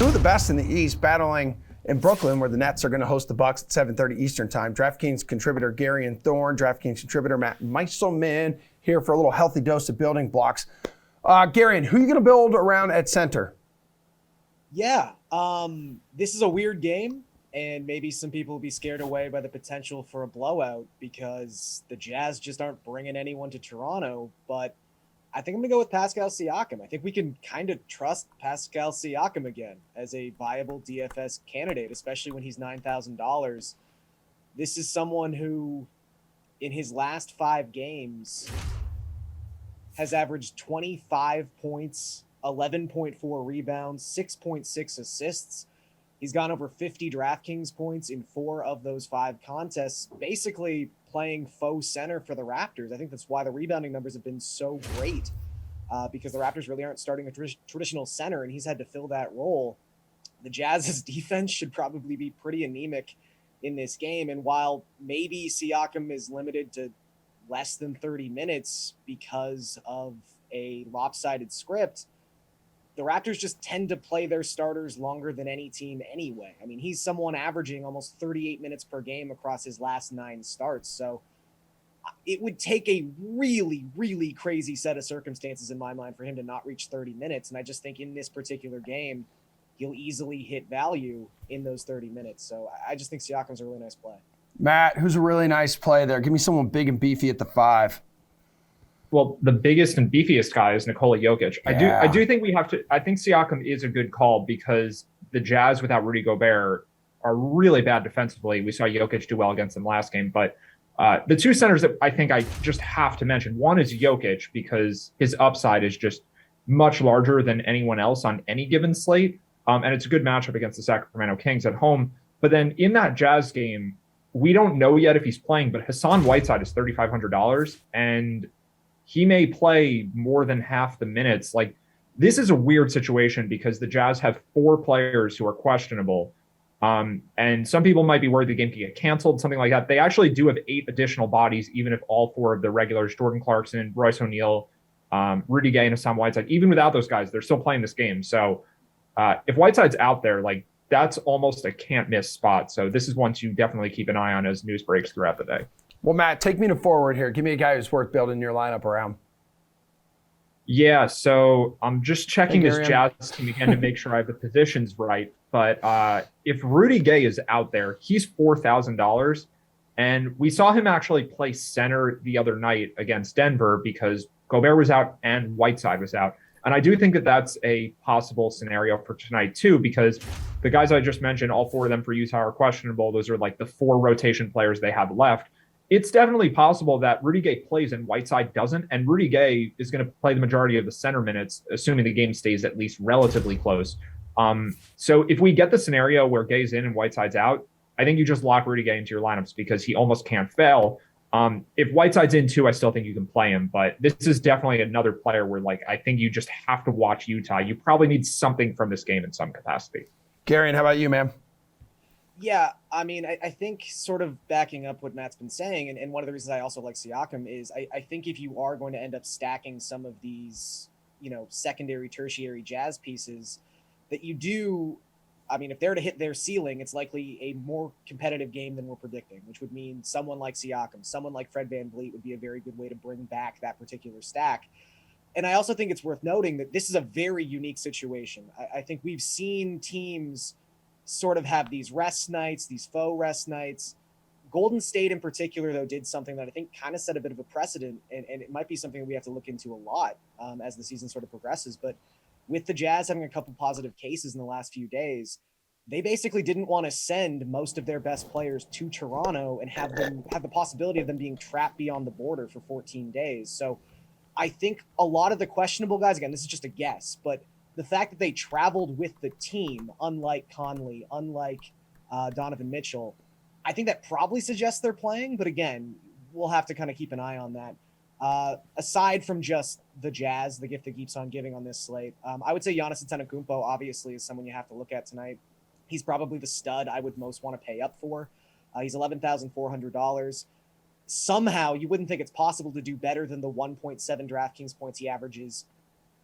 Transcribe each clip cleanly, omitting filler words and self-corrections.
two of the best in the East battling in Brooklyn, where the Nets are going to host the Bucks at 7:30 Eastern time. DraftKings contributor Garion, Thorne, DraftKings contributor Meiselman here for a little healthy dose of building blocks. Garion, who are you going to build around at center? Yeah, this is a weird game, and maybe some people will be scared away by the potential for a blowout because the Jazz just aren't bringing anyone to Toronto. But I think I'm going to go with Pascal Siakam. I think we can kind of trust Pascal Siakam again as a viable DFS candidate, especially when he's $9,000. This is someone who, in his last 5 games, has averaged 25 points, 11.4 rebounds, 6.6 assists. He's gone over 50 DraftKings points in 4 of those 5 contests, basically playing faux center for the Raptors. I think that's why the rebounding numbers have been so great, because the Raptors really aren't starting a traditional center, and he's had to fill that role. The Jazz's defense should probably be pretty anemic in this game, and while maybe Siakam is limited to less than 30 minutes because of a lopsided script, the Raptors just tend to play their starters longer than any team anyway. I mean, he's someone averaging almost 38 minutes per game across his last 9 starts. So it would take a really, really crazy set of circumstances in my mind for him to not reach 30 minutes. And I just think in this particular game, he'll easily hit value in those 30 minutes. So I just think Siakam's a really nice play. Matt, who's a really nice play there? Give me someone big and beefy at the 5. Well, the biggest and beefiest guy is Nikola Jokic. Yeah. I do think we have to. I think Siakam is a good call because the Jazz without Rudy Gobert are really bad defensively. We saw Jokic do well against them last game, but the 2 centers that I think I just have to mention, one is Jokic because his upside is just much larger than anyone else on any given slate, and it's a good matchup against the Sacramento Kings at home. But then in that Jazz game, we don't know yet if he's playing, but Hassan Whiteside is $3,500, and he may play more than half the minutes. Like, this is a weird situation because the Jazz have 4 players who are questionable. And some people might be worried the game could get canceled, something like that. They actually do have 8 additional bodies, even if all 4 of the regulars, Jordan Clarkson, Royce O'Neal, Rudy Gay, and Hassan Whiteside, even without those guys, they're still playing this game. So if Whiteside's out there, like, that's almost a can't miss spot. So this is one to definitely keep an eye on as news breaks throughout the day. Well, Matt, take me to forward here. Give me a guy who's worth building your lineup around. Yeah, so I'm just checking Hey, this Jazz team again to make sure I have the positions right. But if Rudy Gay is out there, he's $4,000. And we saw him actually play center the other night against Denver because Gobert was out and Whiteside was out. And I do think that that's a possible scenario for tonight, too, because the guys I just mentioned, all 4 of them for Utah are questionable. Those are like the 4 rotation players they have left. It's definitely possible that Rudy Gay plays and Whiteside doesn't, and Rudy Gay is going to play the majority of the center minutes, assuming the game stays at least relatively close. So if we get the scenario where Gay's in and Whiteside's out, I think you just lock Rudy Gay into your lineups because he almost can't fail. If Whiteside's in too, I still think you can play him, but this is definitely another player where, like, I think you just have to watch Utah. You probably need something from this game in some capacity. Garion, how about you, man? Yeah, I mean, I think sort of backing up what Matt's been saying, and one of the reasons I also like Siakam is I think if you are going to end up stacking some of these, secondary, tertiary Jazz pieces, that you do, I mean, if they're to hit their ceiling, it's likely a more competitive game than we're predicting, which would mean someone like Siakam, someone like Fred VanVleet would be a very good way to bring back that particular stack. And I also think it's worth noting that this is a very unique situation. I think we've seen teams sort of have these rest nights, these faux rest nights. Golden State in particular, though, did something that I think kind of set a bit of a precedent, and it might be something that we have to look into a lot as the season sort of progresses. But with the Jazz having a couple positive cases in the last few days, they basically didn't want to send most of their best players to Toronto and have the possibility of them being trapped beyond the border for 14 days. So I think a lot of the questionable guys, again, this is just a guess, but the fact that they traveled with the team, unlike Conley, unlike Donovan Mitchell, I think that probably suggests they're playing. But again, we'll have to kind of keep an eye on that. Aside from just the Jazz, the gift that keeps on giving on this slate, I would say Giannis Antetokounmpo obviously is someone you have to look at tonight. He's probably the stud I would most want to pay up for. He's $11,400. Somehow you wouldn't think it's possible to do better than the 1.7 DraftKings points he averages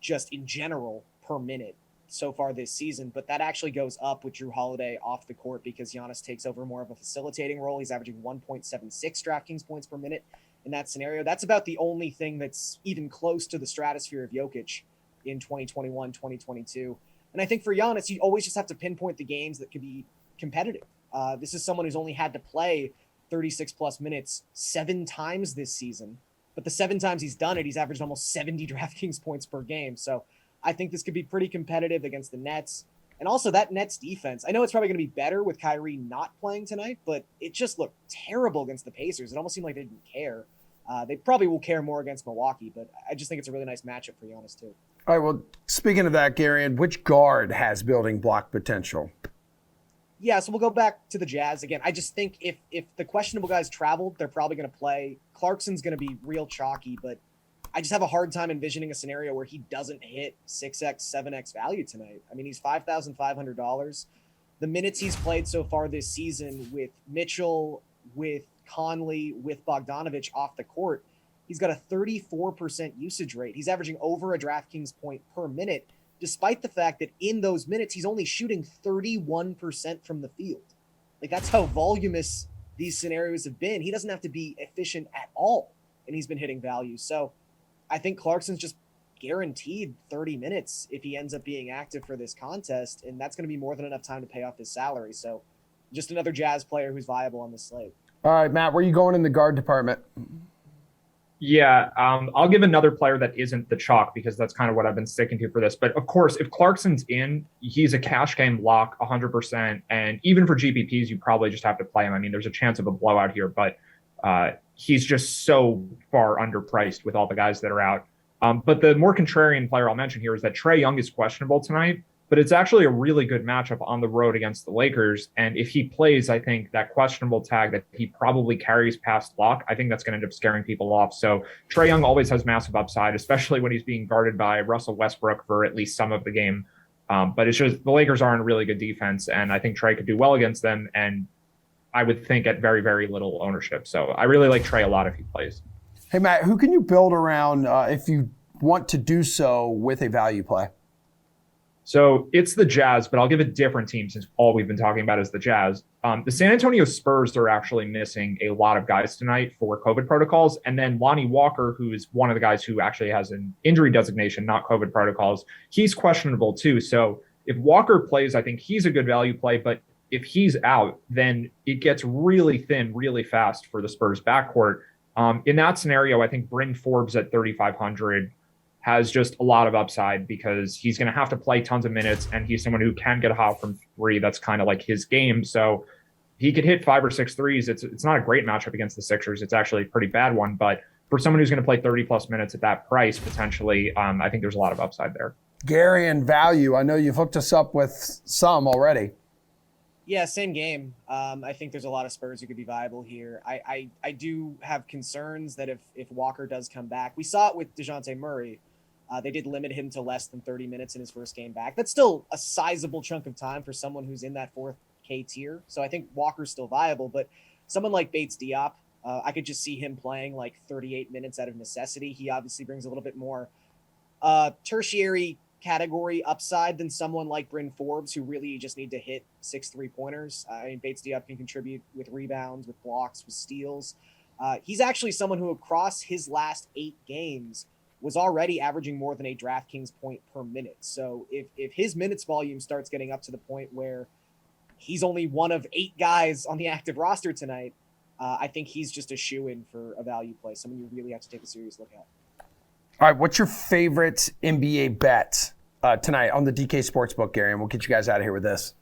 just in general per minute. so far this season, but that actually goes up with Drew Holiday off the court because Giannis takes over more of a facilitating role. He's averaging 1.76 DraftKings points per minute in that scenario. That's about the only thing that's even close to the stratosphere of Jokic in 2021, 2022. And I think for Giannis, you always just have to pinpoint the games that could be competitive. This is someone who's only had to play 36 plus minutes 7 times this season, but the 7 times he's done it, he's averaged almost 70 DraftKings points per game. So I think this could be pretty competitive against the Nets. And also that Nets defense, I know it's probably going to be better with Kyrie not playing tonight, but it just looked terrible against the Pacers. It almost seemed like they didn't care. They probably will care more against Milwaukee, but I just think it's a really nice matchup for Giannis too. All right, well, speaking of that, Garion, which guard has building block potential? Yeah, so we'll go back to the Jazz again. I just think if the questionable guys traveled, they're probably going to play. Clarkson's going to be real chalky, but I just have a hard time envisioning a scenario where he doesn't hit 6x, 7x value tonight. I mean, he's $5,500. The minutes he's played so far this season with Mitchell, with Conley, with Bogdanovich off the court, he's got a 34% usage rate. He's averaging over a DraftKings point per minute, despite the fact that in those minutes, he's only shooting 31% from the field. Like, that's how voluminous these scenarios have been. He doesn't have to be efficient at all, and he's been hitting value. So I think Clarkson's just guaranteed 30 minutes if he ends up being active for this contest, and that's going to be more than enough time to pay off his salary. So just another Jazz player who's viable on the slate. All right, Matt, where are you going in the guard department? Yeah, I'll give another player that isn't the chalk because that's kind of what I've been sticking to for this. But of course, if Clarkson's in, he's a cash game lock 100%. And even for GPPs, you probably just have to play him. I mean, there's a chance of a blowout here, but he's just so far underpriced with all the guys that are out. But the more contrarian player I'll mention here is that Trae Young is questionable tonight, but it's actually a really good matchup on the road against the Lakers. And if he plays, I think that questionable tag that he probably carries past lock, I think that's going to end up scaring people off. So Trae Young always has massive upside, especially when he's being guarded by Russell Westbrook for at least some of the game. But it's just the Lakers aren't a really good defense, and I think Trae could do well against them. And I would think at very, very little ownership. So I really like Trae a lot if he plays. Hey, Matt, who can you build around if you want to do so with a value play? So it's the Jazz, but I'll give a different team since all we've been talking about is the Jazz. The San Antonio Spurs are actually missing a lot of guys tonight for COVID protocols. And then Lonnie Walker, who is one of the guys who actually has an injury designation, not COVID protocols, he's questionable too. So if Walker plays, I think he's a good value play. But if he's out, then it gets really thin really fast for the Spurs backcourt. In that scenario, I think Bryn Forbes at 3,500 has just a lot of upside because he's going to have to play tons of minutes, and he's someone who can get hot from three. That's kind of like his game. So he could hit 5 or 6 threes. It's not a great matchup against the Sixers. It's actually a pretty bad one. But for someone who's going to play 30 plus minutes at that price, potentially, I think there's a lot of upside there. Garion value. I know you've hooked us up with some already. Yeah, same game. I think there's a lot of Spurs who could be viable here. I do have concerns that if Walker does come back, we saw it with DeJounte Murray. They did limit him to less than 30 minutes in his first game back. That's still a sizable chunk of time for someone who's in that 4K tier. So I think Walker's still viable, but someone like Bates-Diop, I could just see him playing like 38 minutes out of necessity. He obviously brings a little bit more tertiary category upside than someone like Bryn Forbes, who really just need to hit 6 3-pointers. I mean, Bates-Diop can contribute with rebounds, with blocks, with steals. He's actually someone who across his last 8 games was already averaging more than a DraftKings point per minute. So if his minutes volume starts getting up to the point where he's only one of 8 guys on the active roster tonight, I think he's just a shoo-in for a value play, someone you really have to take a serious look at. All right, what's your favorite NBA bet tonight on the DK Sportsbook, Gary? And we'll get you guys out of here with this.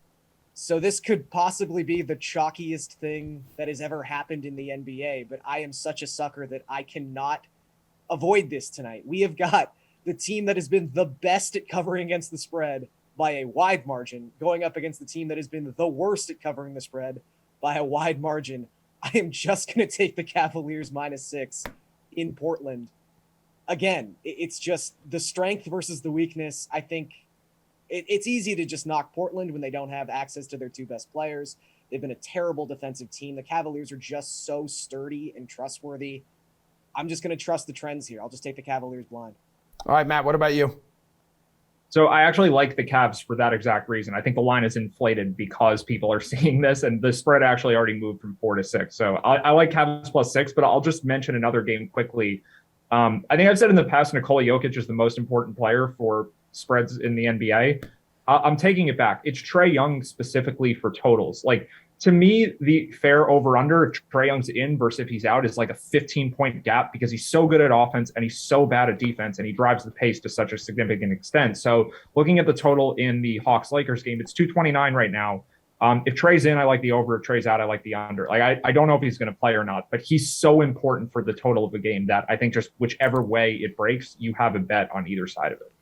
So this could possibly be the chalkiest thing that has ever happened in the NBA, but I am such a sucker that I cannot avoid this tonight. We have got the team that has been the best at covering against the spread by a wide margin going up against the team that has been the worst at covering the spread by a wide margin. I am just going to take the Cavaliers -6 in Portland. Again, it's just the strength versus the weakness. I think it's easy to just knock Portland when they don't have access to their 2 best players. They've been a terrible defensive team. The Cavaliers are just so sturdy and trustworthy. I'm just going to trust the trends here. I'll just take the Cavaliers blind. All right, Matt, what about you? So I actually like the Cavs for that exact reason. I think the line is inflated because people are seeing this, and the spread actually already moved from 4 to 6. So I like Cavs +6, but I'll just mention another game quickly. I think I've said in the past, Nikola Jokic is the most important player for spreads in the NBA. I'm taking it back. It's Trae Young specifically for totals. Like, to me, the fair over-under if Trae Young's in versus if he's out is like a 15-point gap because he's so good at offense and he's so bad at defense and he drives the pace to such a significant extent. So looking at the total in the Hawks-Lakers game, it's 229 right now. If Trae's in, I like the over. If Trae's out, I like the under. Like, I don't know if he's going to play or not, but he's so important for the total of the game that I think just whichever way it breaks, you have a bet on either side of it.